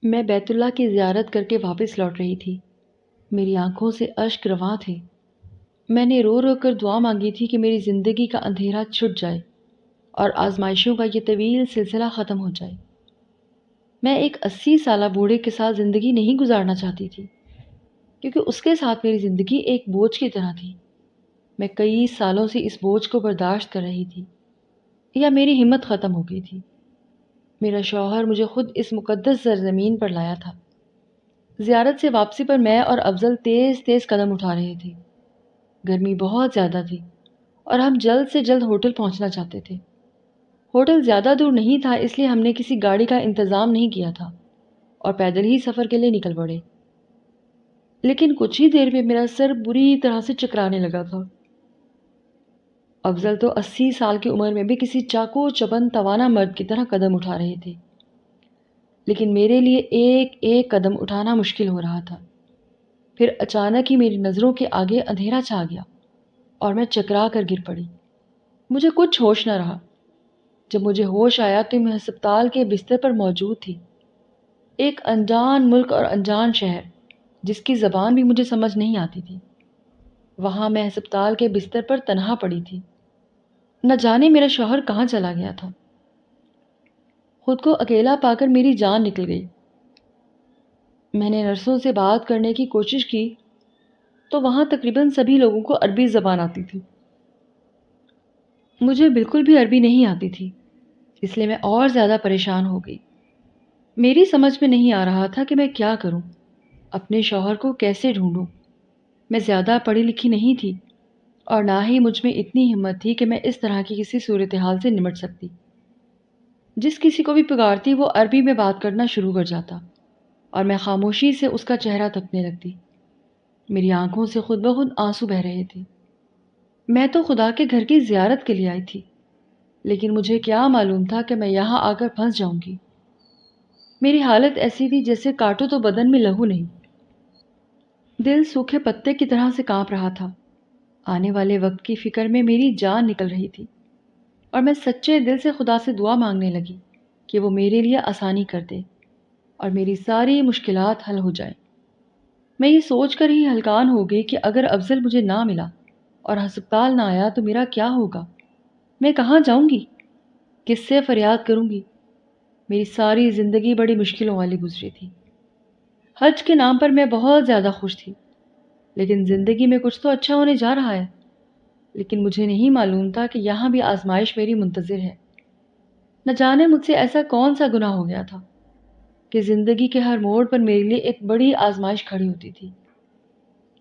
میں بیت اللہ کی زیارت کر کے واپس لوٹ رہی تھی۔ میری آنکھوں سے اشک رواں تھے۔ میں نے رو رو کر دعا مانگی تھی کہ میری زندگی کا اندھیرا چھٹ جائے اور آزمائشوں کا یہ طویل سلسلہ ختم ہو جائے۔ میں ایک 80 سالہ بوڑھے کے ساتھ زندگی نہیں گزارنا چاہتی تھی، کیونکہ اس کے ساتھ میری زندگی ایک بوجھ کی طرح تھی۔ میں کئی سالوں سے اس بوجھ کو برداشت کر رہی تھی، یا میری ہمت ختم ہو گئی تھی۔ میرا شوہر مجھے خود اس مقدس سرزمین پر لایا تھا۔ زیارت سے واپسی پر میں اور افضل تیز تیز قدم اٹھا رہے تھے۔ گرمی بہت زیادہ تھی اور ہم جلد سے جلد ہوٹل پہنچنا چاہتے تھے۔ ہوٹل زیادہ دور نہیں تھا، اس لیے ہم نے کسی گاڑی کا انتظام نہیں کیا تھا اور پیدل ہی سفر کے لیے نکل پڑے۔ لیکن کچھ ہی دیر میں میرا سر بری طرح سے چکرانے لگا تھا۔ افضل تو 80 سال کی عمر میں بھی کسی چاقو چبند توانا مرد کی طرح قدم اٹھا رہے تھے، لیکن میرے لیے ایک ایک قدم اٹھانا مشکل ہو رہا تھا۔ پھر اچانک ہی میری نظروں کے آگے اندھیرا چھا گیا اور میں چکرا کر گر پڑی۔ مجھے کچھ ہوش نہ رہا۔ جب مجھے ہوش آیا تو میں ہسپتال کے بستر پر موجود تھی، ایک انجان ملک اور انجان شہر جس کی زبان بھی مجھے سمجھ نہیں آتی تھی۔ وہاں میں ہسپتال کے بستر پر تنہا پڑی تھی۔ نہ جانے میرا شوہر کہاں چلا گیا تھا۔ خود کو اکیلا پا کر میری جان نکل گئی۔ میں نے نرسوں سے بات کرنے کی کوشش کی تو وہاں تقریباً سبھی لوگوں کو عربی زبان آتی تھی۔ مجھے بالکل بھی عربی نہیں آتی تھی، اس لیے میں اور زیادہ پریشان ہو گئی۔ میری سمجھ میں نہیں آ رہا تھا کہ میں کیا کروں، اپنے شوہر کو کیسے ڈھونڈوں۔ میں زیادہ پڑھی لکھی نہیں تھی اور نہ ہی مجھ میں اتنی ہمت تھی کہ میں اس طرح کی کسی صورتحال سے نمٹ سکتی۔ جس کسی کو بھی پکارتی وہ عربی میں بات کرنا شروع کر جاتا اور میں خاموشی سے اس کا چہرہ تکنے لگتی۔ میری آنکھوں سے خود بخود آنسو بہہ رہے تھے۔ میں تو خدا کے گھر کی زیارت کے لیے آئی تھی، لیکن مجھے کیا معلوم تھا کہ میں یہاں آ کر پھنس جاؤں گی۔ میری حالت ایسی تھی جیسے کاٹو تو بدن میں لہو نہیں۔ دل سوکھے پتے کی طرح سے کانپ رہا تھا۔ آنے والے وقت کی فکر میں میری جان نکل رہی تھی اور میں سچے دل سے خدا سے دعا مانگنے لگی کہ وہ میرے لیے آسانی کر دے اور میری ساری مشکلات حل ہو جائیں۔ میں یہ سوچ کر ہی ہلکان ہو گئی کہ اگر افضل مجھے نہ ملا اور ہسپتال نہ آیا تو میرا کیا ہوگا؟ میں کہاں جاؤں گی؟ کس سے فریاد کروں گی؟ میری ساری زندگی بڑی مشکلوں والی گزری تھی۔ حج کے نام پر میں بہت زیادہ خوش تھی، لیکن زندگی میں کچھ تو اچھا ہونے جا رہا ہے۔ لیکن مجھے نہیں معلوم تھا کہ یہاں بھی آزمائش میری منتظر ہے۔ نہ جانے مجھ سے ایسا کون سا گناہ ہو گیا تھا کہ زندگی کے ہر موڑ پر میرے لیے ایک بڑی آزمائش کھڑی ہوتی تھی۔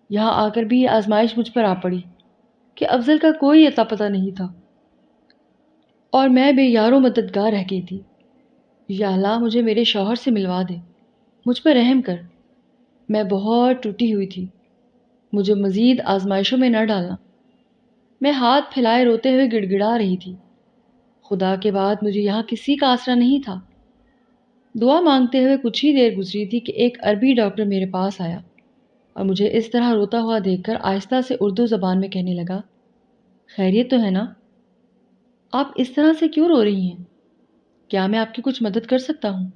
یہاں آ کر بھی یہ آزمائش مجھ پر آ پڑی کہ افضل کا کوئی اتا پتہ نہیں تھا اور میں بے یار و مددگار رہ گئی تھی۔ یا اللہ مجھے میرے شوہر سے ملوا دے، مجھ پر رحم کر۔ میں بہت ٹوٹی ہوئی تھی، مجھے مزید آزمائشوں میں نہ ڈالنا۔ میں ہاتھ پھیلائے روتے ہوئے گڑ گڑا رہی تھی۔ خدا کے بعد مجھے یہاں کسی کا آسرا نہیں تھا۔ دعا مانگتے ہوئے کچھ ہی دیر گزری تھی کہ ایک عربی ڈاکٹر میرے پاس آیا اور مجھے اس طرح روتا ہوا دیکھ کر آہستہ سے اردو زبان میں کہنے لگا، خیریت تو ہے نا؟ آپ اس طرح سے کیوں رو رہی ہیں؟ کیا میں آپ کی کچھ مدد کر سکتا ہوں؟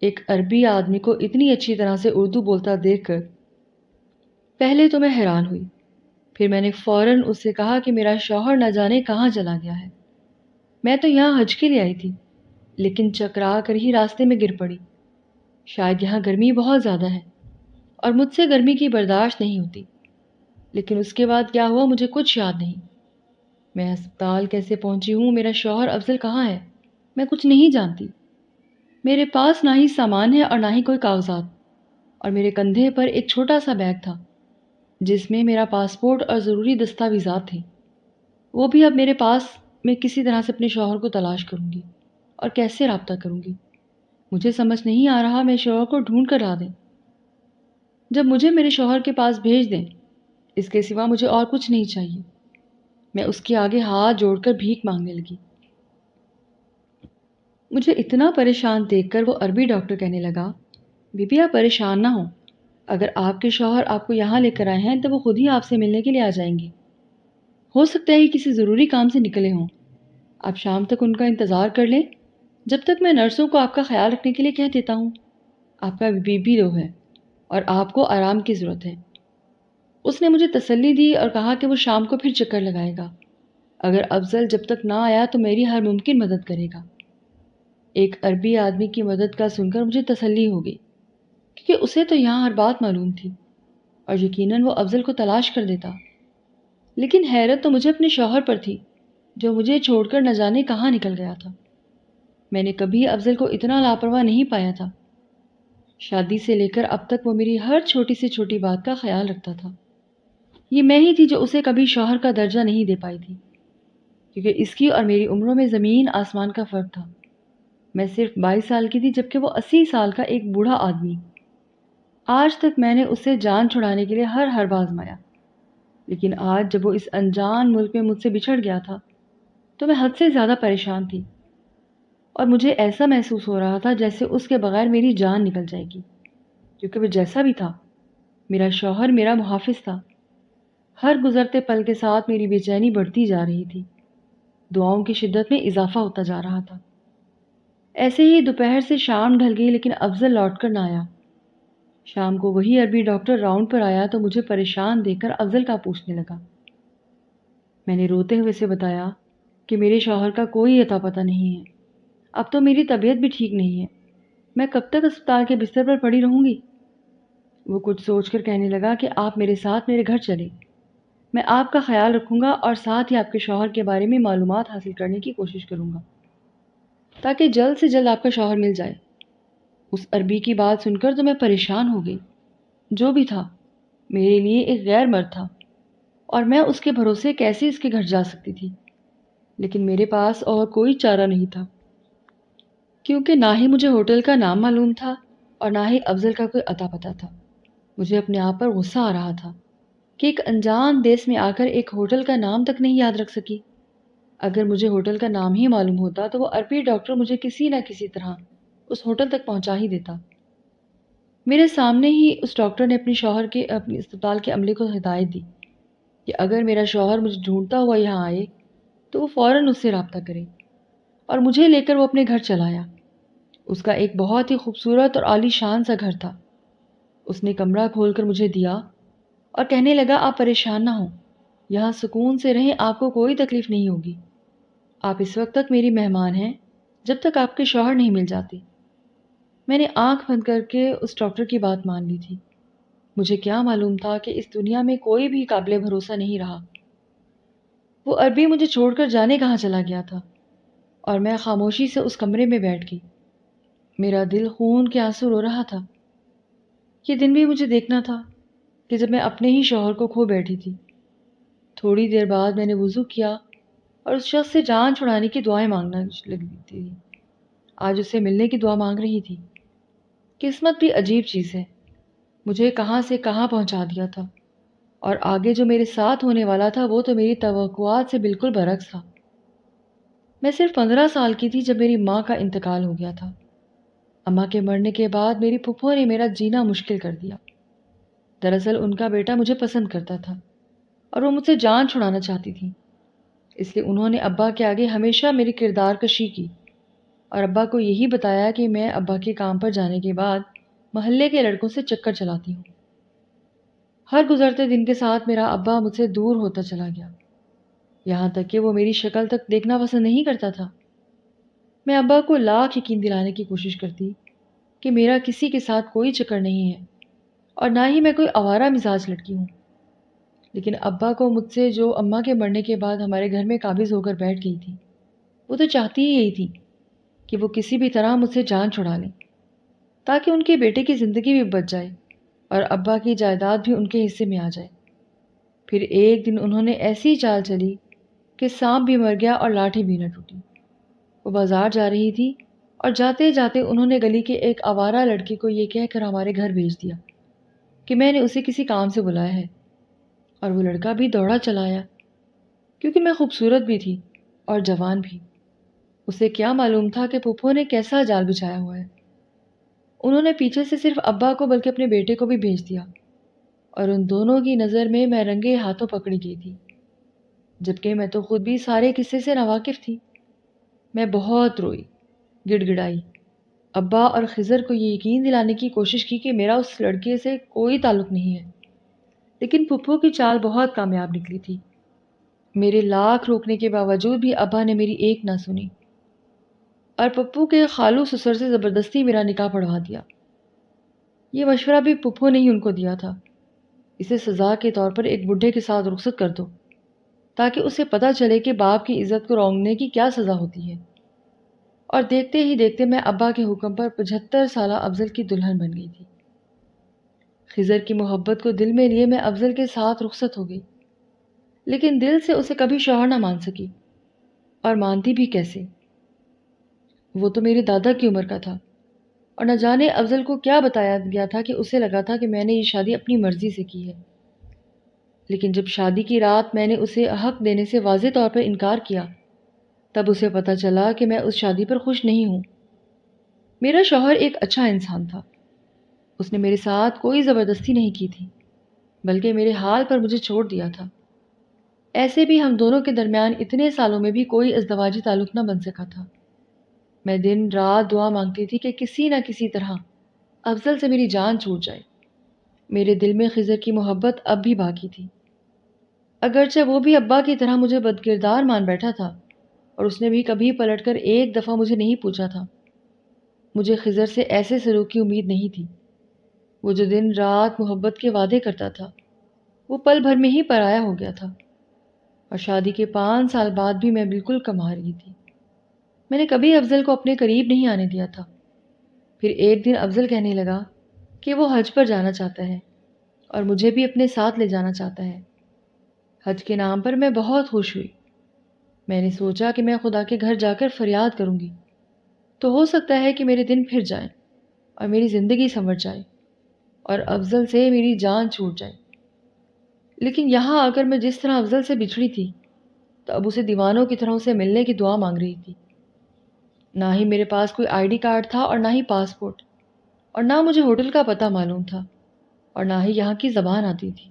ایک عربی آدمی کو اتنی اچھی طرح سے اردو بولتا دیکھ کر پہلے تو میں حیران ہوئی، پھر میں نے فوراً اس سے کہا کہ میرا شوہر نہ جانے کہاں چلا گیا ہے۔ میں تو یہاں حج کے لیے آئی تھی، لیکن چکرا کر ہی راستے میں گر پڑی۔ شاید یہاں گرمی بہت زیادہ ہے اور مجھ سے گرمی کی برداشت نہیں ہوتی، لیکن اس کے بعد کیا ہوا مجھے کچھ یاد نہیں۔ میں ہسپتال کیسے پہنچی ہوں، میرا شوہر افضل کہاں ہے، میں کچھ نہیں جانتی۔ میرے پاس نہ ہی سامان ہے اور نہ ہی کوئی کاغذات، اور میرے کندھے پر ایک چھوٹا سا بیگ تھا جس میں میرا پاسپورٹ اور ضروری دستاویزات تھے۔ وہ بھی اب میرے پاس میں کسی طرح سے اپنے شوہر کو تلاش کروں گی اور کیسے رابطہ کروں گی؟ مجھے سمجھ نہیں آ رہا میں شوہر کو ڈھونڈ کر لا دیں، جب مجھے میرے شوہر کے پاس بھیج دیں، اس کے سوا مجھے اور کچھ نہیں چاہیے۔ میں اس کے آگے ہاتھ جوڑ کر بھیک مانگنے لگی۔ مجھے اتنا پریشان دیکھ کر وہ عربی ڈاکٹر کہنے لگا، بی بی آپ پریشان نہ ہوں، اگر آپ کے شوہر آپ کو یہاں لے کر آئے ہیں تو وہ خود ہی آپ سے ملنے کے لیے آ جائیں گے۔ ہو سکتا ہے کسی ضروری کام سے نکلے ہوں، آپ شام تک ان کا انتظار کر لیں، جب تک میں نرسوں کو آپ کا خیال رکھنے کے لیے کہہ دیتا ہوں۔ آپ کا بی لو ہے اور آپ کو آرام کی ضرورت ہے۔ اس نے مجھے تسلی دی اور کہا کہ وہ شام کو پھر چکر لگائے گا۔ اگر افضل جب تک نہ آیا تو میری ہر ممکن مدد کرے گا۔ ایک عربی آدمی کی مدد کا سن کر مجھے تسلی ہو گئی، کیونکہ اسے تو یہاں ہر بات معلوم تھی اور یقیناً وہ افضل کو تلاش کر دیتا۔ لیکن حیرت تو مجھے اپنے شوہر پر تھی، جو مجھے چھوڑ کر نہ جانے کہاں نکل گیا تھا۔ میں نے کبھی افضل کو اتنا لاپرواہ نہیں پایا تھا۔ شادی سے لے کر اب تک وہ میری ہر چھوٹی سے چھوٹی بات کا خیال رکھتا تھا۔ یہ میں ہی تھی جو اسے کبھی شوہر کا درجہ نہیں دے پائی تھی، کیونکہ اس کی اور میری عمروں میں زمین آسمان کا فرق تھا۔ میں صرف 22 سال کی تھی جبکہ وہ 80 سال کا ایک بوڑھا آدمی۔ آج تک میں نے اس سے جان چھڑانے کے لیے ہر باز آزمایا، لیکن آج جب وہ اس انجان ملک میں مجھ سے بچھڑ گیا تھا تو میں حد سے زیادہ پریشان تھی، اور مجھے ایسا محسوس ہو رہا تھا جیسے اس کے بغیر میری جان نکل جائے گی، کیونکہ وہ جیسا بھی تھا میرا شوہر میرا محافظ تھا۔ ہر گزرتے پل کے ساتھ میری بے چینی بڑھتی جا رہی تھی، دعاؤں کی شدت میں اضافہ ہوتا جا رہا تھا۔ ایسے ہی دوپہر سے شام ڈھل گئی لیکن افضل لوٹ کر نہ آیا۔ شام کو وہی عربی ڈاکٹر راؤنڈ پر آیا تو مجھے پریشان دیکھ کر افضل کا پوچھنے لگا۔ میں نے روتے ہوئے سے بتایا کہ میرے شوہر کا کوئی اتا پتہ نہیں ہے، اب تو میری طبیعت بھی ٹھیک نہیں ہے، میں کب تک اسپتال کے بستر پر پڑی رہوں گی؟ وہ کچھ سوچ کر کہنے لگا کہ آپ میرے ساتھ میرے گھر چلیں، میں آپ کا خیال رکھوں گا اور ساتھ ہی آپ کے شوہر کے بارے میں معلومات حاصل کرنے کی کوشش کروں گا تاکہ جلد سے جلد آپ کا شوہر مل جائے۔ اس عربی کی بات سن کر تو میں پریشان ہو گئی۔ جو بھی تھا میرے لیے ایک غیر مرد تھا، اور میں اس کے بھروسے کیسے اس کے گھر جا سکتی تھی؟ لیکن میرے پاس اور کوئی چارہ نہیں تھا، کیونکہ نہ ہی مجھے ہوٹل کا نام معلوم تھا اور نہ ہی افضل کا کوئی اتا پتہ تھا۔ مجھے اپنے آپ پر غصہ آ رہا تھا کہ ایک انجان دیس میں آ کر ایک ہوٹل کا نام تک نہیں یاد رکھ سکی۔ اگر مجھے ہوٹل کا نام ہی معلوم ہوتا تو وہ عربی ڈاکٹر مجھے کسی نہ کسی طرح اس ہوٹل تک پہنچا ہی دیتا۔ میرے سامنے ہی اس ڈاکٹر نے اپنی اسپتال کے عملے کو ہدایت دی کہ اگر میرا شوہر مجھے ڈھونڈتا ہوا یہاں آئے تو وہ فوراً اس سے رابطہ کرے، اور مجھے لے کر وہ اپنے گھر چلا آیا۔ اس کا ایک بہت ہی خوبصورت اور عالی شان سا گھر تھا۔ اس نے کمرہ کھول کر مجھے دیا اور کہنے لگا، آپ پریشان نہ ہوں، یہاں سکون سے رہیں، آپ کو کوئی تکلیف نہیں ہوگی۔ آپ اس وقت تک میری مہمان ہیں جب تک آپ کے شوہر نہیں مل جاتے۔ میں نے آنکھ بند کر کے اس ڈاکٹر کی بات مان لی تھی۔ مجھے کیا معلوم تھا کہ اس دنیا میں کوئی بھی قابل بھروسہ نہیں رہا۔ وہ عربی مجھے چھوڑ کر جانے کہاں چلا گیا تھا، اور میں خاموشی سے اس کمرے میں بیٹھ گئی۔ میرا دل خون کے آنسو رو رہا تھا۔ یہ دن بھی مجھے دیکھنا تھا کہ جب میں اپنے ہی شوہر کو کھو بیٹھی تھی۔ تھوڑی دیر بعد میں نے وضو کیا اور اس شخص سے جان چھڑانے کی دعائیں مانگنا لگی تھی۔ آج اسے ملنے کی دعا مانگ رہی تھی۔ قسمت بھی عجیب چیز ہے، مجھے کہاں سے کہاں پہنچا دیا تھا، اور آگے جو میرے ساتھ ہونے والا تھا وہ تو میری توقعات سے بالکل برعکس تھا۔ میں صرف 15 سال کی تھی جب میری ماں کا انتقال ہو گیا تھا۔ اماں کے مرنے کے بعد میری پھپھو نے میرا جینا مشکل کر دیا۔ دراصل ان کا بیٹا مجھے پسند کرتا تھا اور وہ مجھ سے جان چھڑانا چاہتی تھی، اس لیے انہوں نے ابا کے آگے ہمیشہ میری کردار کشی کی اور ابا کو یہی بتایا کہ میں ابا کے کام پر جانے کے بعد محلے کے لڑکوں سے چکر چلاتی ہوں۔ ہر گزرتے دن کے ساتھ میرا ابا مجھ سے دور ہوتا چلا گیا، یہاں تک کہ وہ میری شکل تک دیکھنا پسند نہیں کرتا تھا۔ میں ابا کو لاکھ یقین دلانے کی کوشش کرتی کہ میرا کسی کے ساتھ کوئی چکر نہیں ہے اور نہ ہی میں کوئی آوارہ مزاج لڑکی ہوں، لیکن ابا کو مجھ سے جو اماں کے مرنے کے بعد ہمارے گھر میں قابض ہو کر بیٹھ گئی تھی، وہ تو چاہتی ہی یہی تھی کہ وہ کسی بھی طرح مجھ سے جان چھڑا لیں تاکہ ان کے بیٹے کی زندگی بھی بچ جائے اور ابا کی جائیداد بھی ان کے حصے میں آ جائے۔ پھر ایک دن انہوں نے ایسی چال چلی کہ سانپ بھی مر گیا اور لاٹھی بھی نہ ٹوٹی۔ وہ بازار جا رہی تھی اور جاتے جاتے انہوں نے گلی کے ایک آوارہ لڑکے کو یہ کہہ کر ہمارے گھر بھیج دیا کہ میں نے اسے کسی کام سے بلایا ہے، اور وہ لڑکا بھی دوڑا چلا آیا کیونکہ میں خوبصورت بھی تھی اور جوان بھی۔ اسے کیا معلوم تھا کہ پھپھو نے کیسا جال بچھایا ہوا ہے۔ انہوں نے پیچھے سے صرف ابا کو بلکہ اپنے بیٹے کو بھی بھیج دیا، اور ان دونوں کی نظر میں رنگے ہاتھوں پکڑی گئی تھی، جبکہ میں تو خود بھی سارے قصے سے ناواقف تھی۔ میں بہت روئی، گڑ گڑائی، ابا اور خضر کو یہ یقین دلانے کی کوشش کی کہ میرا اس لڑکے سے کوئی تعلق نہیں ہے، لیکن پھپھو کی چال بہت کامیاب نکلی تھی۔ میرے لاکھ روکنے کے باوجود بھی ابا نے میری ایک نہ سنی اور پپو کے خالو سسر سے زبردستی میرا نکاح پڑھوا دیا۔ یہ مشورہ بھی پپو نے ہی ان کو دیا تھا، اسے سزا کے طور پر ایک بڈھے کے ساتھ رخصت کر دو تاکہ اسے پتہ چلے کہ باپ کی عزت کو رونگنے کی کیا سزا ہوتی ہے۔ اور دیکھتے ہی دیکھتے میں ابا کے حکم پر 75 سالہ افضل کی دلہن بن گئی تھی۔ خضر کی محبت کو دل میں لیے میں افضل کے ساتھ رخصت ہو گئی، لیکن دل سے اسے کبھی شوہر نہ مان سکی، اور مانتی بھی کیسے؟ وہ تو میرے دادا کی عمر کا تھا، اور نہ جانے افضل کو کیا بتایا گیا تھا کہ اسے لگا تھا کہ میں نے یہ شادی اپنی مرضی سے کی ہے۔ لیکن جب شادی کی رات میں نے اسے حق دینے سے واضح طور پر انکار کیا، تب اسے پتہ چلا کہ میں اس شادی پر خوش نہیں ہوں۔ میرا شوہر ایک اچھا انسان تھا، اس نے میرے ساتھ کوئی زبردستی نہیں کی تھی، بلکہ میرے حال پر مجھے چھوڑ دیا تھا۔ ایسے بھی ہم دونوں کے درمیان اتنے سالوں میں بھی کوئی ازدواجی تعلق نہ بن سکا تھا۔ میں دن رات دعا مانگتی تھی کہ کسی نہ کسی طرح افضل سے میری جان چھوٹ جائے۔ میرے دل میں خضر کی محبت اب بھی باقی تھی، اگرچہ وہ بھی ابا کی طرح مجھے بدکردار مان بیٹھا تھا، اور اس نے بھی کبھی پلٹ کر ایک دفعہ مجھے نہیں پوچھا تھا۔ مجھے خضر سے ایسے سلوک کی امید نہیں تھی۔ وہ جو دن رات محبت کے وعدے کرتا تھا، وہ پل بھر میں ہی پرایا ہو گیا تھا، اور شادی کے 5 سال بعد بھی میں بالکل کما رہی تھی۔ میں نے کبھی افضل کو اپنے قریب نہیں آنے دیا تھا۔ پھر ایک دن افضل کہنے لگا کہ وہ حج پر جانا چاہتا ہے اور مجھے بھی اپنے ساتھ لے جانا چاہتا ہے۔ حج کے نام پر میں بہت خوش ہوئی۔ میں نے سوچا کہ میں خدا کے گھر جا کر فریاد کروں گی تو ہو سکتا ہے کہ میرے دن پھر جائیں اور میری زندگی سنور جائے اور افضل سے میری جان چھوٹ جائے۔ لیکن یہاں آ کر میں جس طرح افضل سے بچھڑی تھی تو اب اسے دیوانوں کی طرح اسے ملنے کی دعا مانگ رہی تھی۔ نہ ہی میرے پاس کوئی آئی ڈی کارڈ تھا اور نہ ہی پاسپورٹ، اور نہ مجھے ہوٹل کا پتہ معلوم تھا، اور نہ ہی یہاں کی زبان آتی تھی۔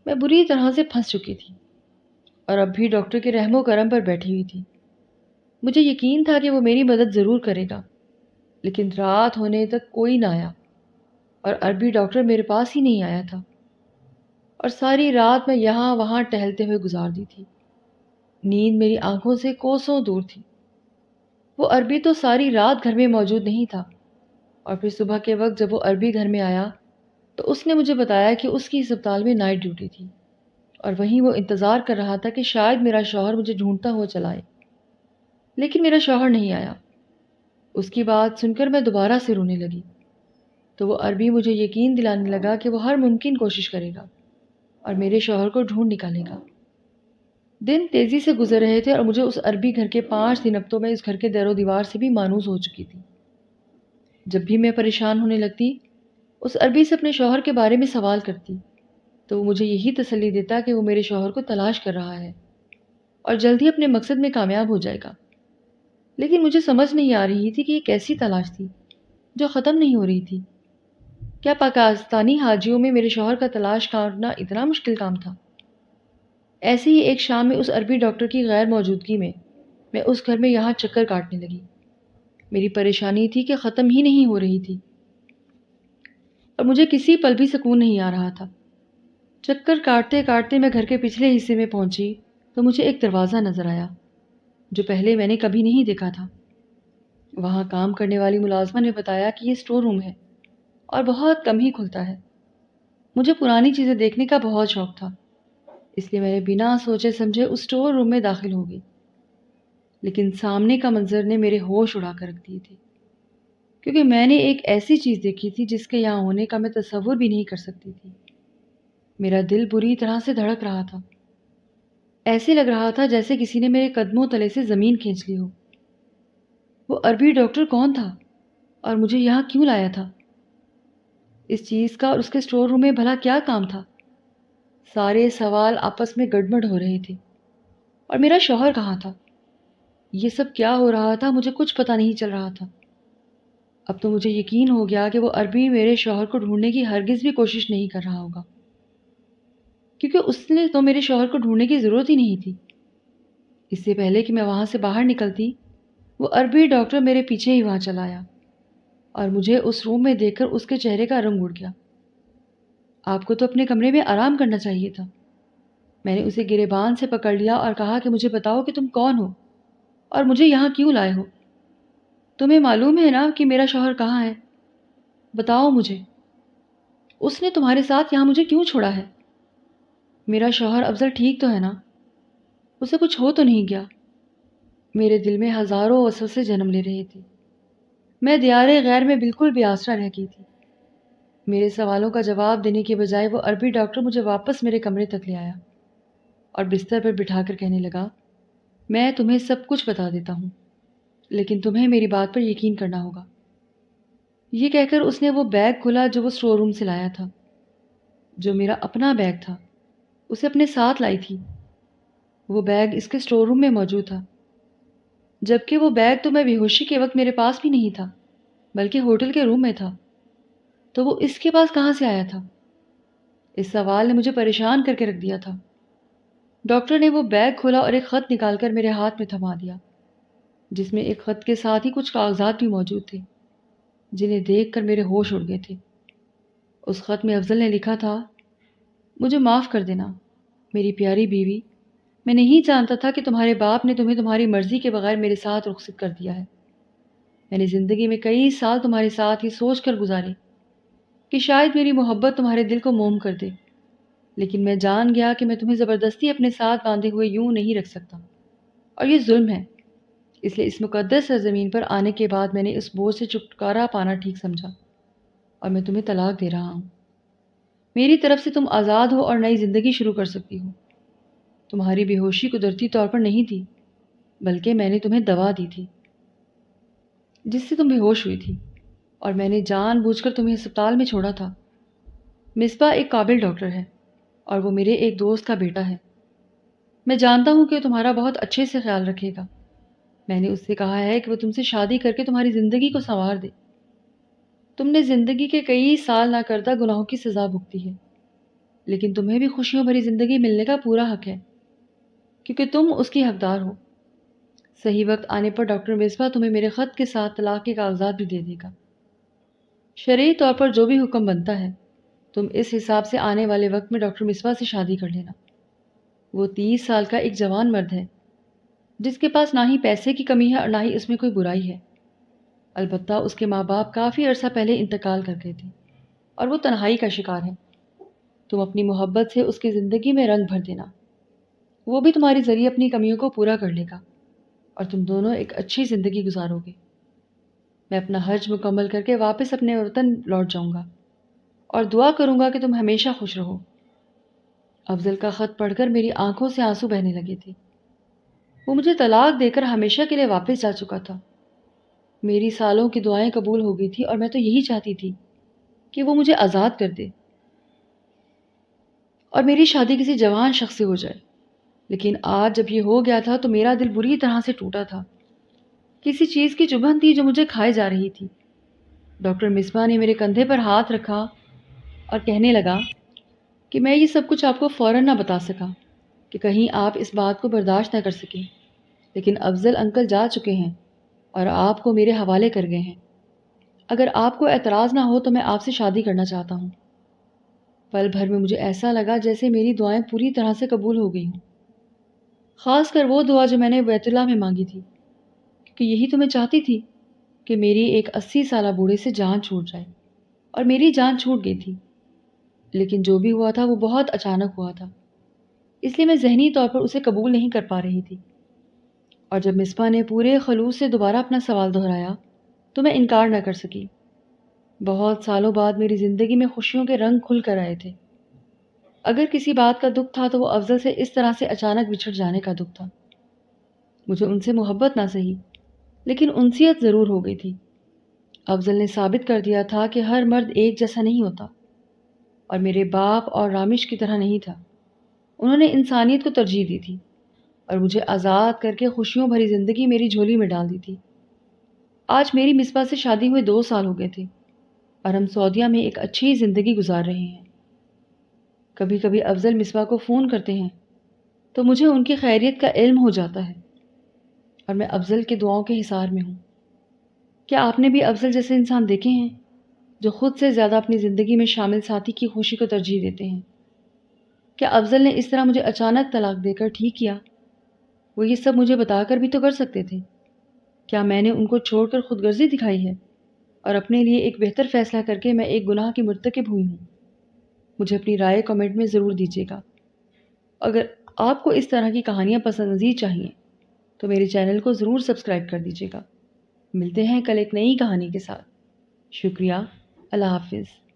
میں بری طرح سے پھنس چکی تھی اور اب بھی ڈاکٹر کے رحم و کرم پر بیٹھی ہوئی تھی۔ مجھے یقین تھا کہ وہ میری مدد ضرور کرے گا، لیکن رات ہونے تک کوئی نہ آیا، اور عربی ڈاکٹر میرے پاس ہی نہیں آیا تھا، اور ساری رات میں یہاں وہاں ٹہلتے ہوئے گزار دی تھی۔ نیند میری آنکھوں سے کوسوں دور تھی۔ وہ عربی تو ساری رات گھر میں موجود نہیں تھا، اور پھر صبح کے وقت جب وہ عربی گھر میں آیا تو اس نے مجھے بتایا کہ اس کی ہسپتال میں نائٹ ڈیوٹی تھی، اور وہیں وہ انتظار کر رہا تھا کہ شاید میرا شوہر مجھے ڈھونڈتا ہوا چلا آئے۔ لیکن میرا شوہر نہیں آیا۔ اس کی بات سن کر میں دوبارہ سے رونے لگی تو وہ عربی مجھے یقین دلانے لگا کہ وہ ہر ممکن کوشش کرے گا اور میرے شوہر کو ڈھونڈ نکالے گا۔ دن تیزی سے گزر رہے تھے اور مجھے اس عربی گھر کے 5 دن، اب تو میں اس گھر کے در و دیوار سے بھی مانوس ہو چکی تھی۔ جب بھی میں پریشان ہونے لگتی، اس عربی سے اپنے شوہر کے بارے میں سوال کرتی تو وہ مجھے یہی تسلی دیتا کہ وہ میرے شوہر کو تلاش کر رہا ہے اور جلد ہی اپنے مقصد میں کامیاب ہو جائے گا۔ لیکن مجھے سمجھ نہیں آ رہی تھی کہ یہ کیسی تلاش تھی جو ختم نہیں ہو رہی تھی۔ کیا پاکستانی حاجیوں میں میرے شوہر کا تلاش کرنا اتنا مشکل کام تھا؟ ایسے ہی ایک شام میں اس عربی ڈاکٹر کی غیر موجودگی میں اس گھر میں یہاں چکر کاٹنے لگی۔ میری پریشانی تھی کہ ختم ہی نہیں ہو رہی تھی، اور مجھے کسی پل بھی سکون نہیں آ رہا تھا۔ چکر کاٹتے کاٹتے میں گھر کے پچھلے حصے میں پہنچی تو مجھے ایک دروازہ نظر آیا جو پہلے میں نے کبھی نہیں دیکھا تھا۔ وہاں کام کرنے والی ملازمہ نے بتایا کہ یہ اسٹور روم ہے اور بہت کم ہی کھلتا ہے۔ مجھے پرانی چیزیں دیکھنے کا بہت شوق تھا، اس لیے میں نے بنا سوچے سمجھے اس اسٹور روم میں داخل ہو گئی۔ لیکن سامنے کا منظر نے میرے ہوش اڑا کر رکھ دیے تھے، کیونکہ میں نے ایک ایسی چیز دیکھی تھی جس کے یہاں ہونے کا میں تصور بھی نہیں کر سکتی تھی۔ میرا دل بری طرح سے دھڑک رہا تھا، ایسے لگ رہا تھا جیسے کسی نے میرے قدموں تلے سے زمین کھینچ لی ہو۔ وہ عربی ڈاکٹر کون تھا اور مجھے یہاں کیوں لایا تھا؟ اس چیز کا اور اس کے اسٹور روم میں بھلا کیا کام تھا؟ سارے سوال آپس میں گڑبڑ ہو رہے تھے۔ اور میرا شوہر کہاں تھا؟ یہ سب کیا ہو رہا تھا مجھے کچھ پتہ نہیں چل رہا تھا۔ اب تو مجھے یقین ہو گیا کہ وہ عربی میرے شوہر کو ڈھونڈنے کی ہرگز بھی کوشش نہیں کر رہا ہوگا، کیونکہ اس نے تو میرے شوہر کو ڈھونڈنے کی ضرورت ہی نہیں تھی۔ اس سے پہلے کہ میں وہاں سے باہر نکلتی، وہ عربی ڈاکٹر میرے پیچھے ہی وہاں چلا آیا اور مجھے اس روم میں دیکھ کر اس کے چہرے کا رنگ اڑ گیا۔ آپ کو تو اپنے کمرے میں آرام کرنا چاہیے تھا۔ میں نے اسے گریبان سے پکڑ لیا اور کہا کہ مجھے بتاؤ کہ تم کون ہو اور مجھے یہاں کیوں لائے ہو؟ تمہیں معلوم ہے نا کہ میرا شوہر کہاں ہے؟ بتاؤ مجھے، اس نے تمہارے ساتھ یہاں مجھے کیوں چھوڑا ہے؟ میرا شوہر افضل ٹھیک تو ہے نا؟ اسے کچھ ہو تو نہیں گیا؟ میرے دل میں ہزاروں وسوسے جنم لے رہے تھے۔ میں دیار غیر میں بالکل بے آسرا رہ گئی تھی۔ میرے سوالوں کا جواب دینے کے بجائے وہ عربی ڈاکٹر مجھے واپس میرے کمرے تک لے آیا اور بستر پر بٹھا کر کہنے لگا، میں تمہیں سب کچھ بتا دیتا ہوں، لیکن تمہیں میری بات پر یقین کرنا ہوگا۔ یہ کہہ کر اس نے وہ بیگ کھولا جو وہ اسٹور روم سے لایا تھا، جو میرا اپنا بیگ تھا، اسے اپنے ساتھ لائی تھی۔ وہ بیگ اس کے اسٹور روم میں موجود تھا، جبکہ وہ بیگ تو میں بے ہوشی کے وقت میرے پاس بھی نہیں تھا بلکہ ہوٹل کے روم میں تھا۔ تو وہ اس کے پاس کہاں سے آیا تھا؟ اس سوال نے مجھے پریشان کر کے رکھ دیا تھا۔ ڈاکٹر نے وہ بیگ کھولا اور ایک خط نکال کر میرے ہاتھ میں تھما دیا، جس میں ایک خط کے ساتھ ہی کچھ کاغذات بھی موجود تھے جنہیں دیکھ کر میرے ہوش اڑ گئے تھے۔ اس خط میں افضل نے لکھا تھا، مجھے معاف کر دینا میری پیاری بیوی، میں نہیں جانتا تھا کہ تمہارے باپ نے تمہیں تمہاری مرضی کے بغیر میرے ساتھ رخصت کر دیا ہے۔ میں نے زندگی میں کئی سال تمہارے ساتھ یہ سوچ کر گزارے کہ شاید میری محبت تمہارے دل کو موم کر دے، لیکن میں جان گیا کہ میں تمہیں زبردستی اپنے ساتھ باندھے ہوئے یوں نہیں رکھ سکتا، اور یہ ظلم ہے۔ اس لیے اس مقدس سرزمین پر آنے کے بعد میں نے اس بوجھ سے چھٹکارا پانا ٹھیک سمجھا، اور میں تمہیں طلاق دے رہا ہوں۔ میری طرف سے تم آزاد ہو اور نئی زندگی شروع کر سکتی ہو۔ تمہاری بے ہوشی قدرتی طور پر نہیں تھی، بلکہ میں نے تمہیں دوا دی تھی جس سے تم بے ہوش ہوئی تھی، اور میں نے جان بوجھ کر تمہیں ہسپتال میں چھوڑا تھا۔ مصباح ایک قابل ڈاکٹر ہے اور وہ میرے ایک دوست کا بیٹا ہے۔ میں جانتا ہوں کہ وہ تمہارا بہت اچھے سے خیال رکھے گا۔ میں نے اس سے کہا ہے کہ وہ تم سے شادی کر کے تمہاری زندگی کو سنوار دے۔ تم نے زندگی کے کئی سال نہ کردہ گناہوں کی سزا بھگتی ہے، لیکن تمہیں بھی خوشیوں بھری زندگی ملنے کا پورا حق ہے، کیونکہ تم اس کی حقدار ہو۔ صحیح وقت آنے پر ڈاکٹر مصباح تمہیں میرے خط کے ساتھ طلاق کے کاغذات بھی دے دے گا۔ شرعی طور پر جو بھی حکم بنتا ہے، تم اس حساب سے آنے والے وقت میں ڈاکٹر مصباح سے شادی کر لینا۔ وہ 30 سال کا ایک جوان مرد ہے جس کے پاس نہ ہی پیسے کی کمی ہے اور نہ ہی اس میں کوئی برائی ہے۔ البتہ اس کے ماں باپ کافی عرصہ پہلے انتقال کر گئے تھے اور وہ تنہائی کا شکار ہے۔ تم اپنی محبت سے اس کی زندگی میں رنگ بھر دینا، وہ بھی تمہارے ذریعے اپنی کمیوں کو پورا کر لے گا اور تم دونوں ایک اچھی زندگی گزارو گے۔ میں اپنا حج مکمل کر کے واپس اپنے وطن لوٹ جاؤں گا اور دعا کروں گا کہ تم ہمیشہ خوش رہو۔ افضل کا خط پڑھ کر میری آنکھوں سے آنسو بہنے لگے تھے۔ وہ مجھے طلاق دے کر ہمیشہ کے لیے واپس جا چکا تھا۔ میری سالوں کی دعائیں قبول ہو گئی تھی اور میں تو یہی چاہتی تھی کہ وہ مجھے آزاد کر دے اور میری شادی کسی جوان شخص سے ہو جائے۔ لیکن آج جب یہ ہو گیا تھا تو میرا دل بری طرح سے ٹوٹا تھا۔ کسی چیز کی چبھن تھی جو مجھے کھائے جا رہی تھی۔ ڈاکٹر مصباح نے میرے کندھے پر ہاتھ رکھا اور کہنے لگا کہ میں یہ سب کچھ آپ کو فوراً نہ بتا سکا کہ کہیں آپ اس بات کو برداشت نہ کر سکیں، لیکن افضل انکل جا چکے ہیں اور آپ کو میرے حوالے کر گئے ہیں۔ اگر آپ کو اعتراض نہ ہو تو میں آپ سے شادی کرنا چاہتا ہوں۔ پل بھر میں مجھے ایسا لگا جیسے میری دعائیں پوری طرح سے قبول ہو گئی ہوں، خاص کر وہ دعا جو میں نے بیت اللہ میں مانگی تھی، کیونکہ یہی تو میں چاہتی تھی کہ میری ایک 80 سالہ بوڑھے سے جان چھوٹ جائے، اور میری جان چھوٹ گئی تھی۔ لیکن جو بھی ہوا تھا وہ بہت اچانک ہوا تھا، اس لیے میں ذہنی طور پر اسے قبول نہیں کر پا رہی تھی۔ اور جب مصباح نے پورے خلوص سے دوبارہ اپنا سوال دہرایا تو میں انکار نہ کر سکی۔ بہت سالوں بعد میری زندگی میں خوشیوں کے رنگ کھل کر آئے تھے۔ اگر کسی بات کا دکھ تھا تو وہ افضل سے اس طرح سے اچانک بچھڑ جانے کا دکھ تھا۔ مجھے ان سے محبت نہ سہی، لیکن انسیت ضرور ہو گئی تھی۔ افضل نے ثابت کر دیا تھا کہ ہر مرد ایک جیسا نہیں ہوتا، اور میرے باپ اور رامش کی طرح نہیں تھا۔ انہوں نے انسانیت کو ترجیح دی تھی اور مجھے آزاد کر کے خوشیوں بھری زندگی میری جھولی میں ڈال دی تھی۔ آج میری مصباح سے شادی ہوئے 2 سال ہو گئے تھے اور ہم سعودیہ میں ایک اچھی زندگی گزار رہے ہیں۔ کبھی کبھی افضل مصباح کو فون کرتے ہیں تو مجھے ان کی خیریت کا علم ہو جاتا ہے، اور میں افضل کے دعاؤں کے حصار میں ہوں۔ کیا آپ نے بھی افضل جیسے انسان دیکھے ہیں جو خود سے زیادہ اپنی زندگی میں شامل ساتھی کی خوشی کو ترجیح دیتے ہیں؟ کیا افضل نے اس طرح مجھے اچانک طلاق دے کر ٹھیک کیا؟ وہ یہ سب مجھے بتا کر بھی تو کر سکتے تھے۔ کیا میں نے ان کو چھوڑ کر خود غرضی دکھائی ہے اور اپنے لیے ایک بہتر فیصلہ کر کے میں ایک گناہ کی مرتکب ہوئی ہوں؟ مجھے اپنی رائے کمنٹ میں ضرور دیجیے گا۔ اگر آپ کو اس طرح کی کہانیاں پسند مزید چاہیے تو میرے چینل کو ضرور سبسکرائب کر دیجیے گا۔ ملتے ہیں کل ایک نئی کہانی کے ساتھ۔ شکریہ۔ اللہ حافظ۔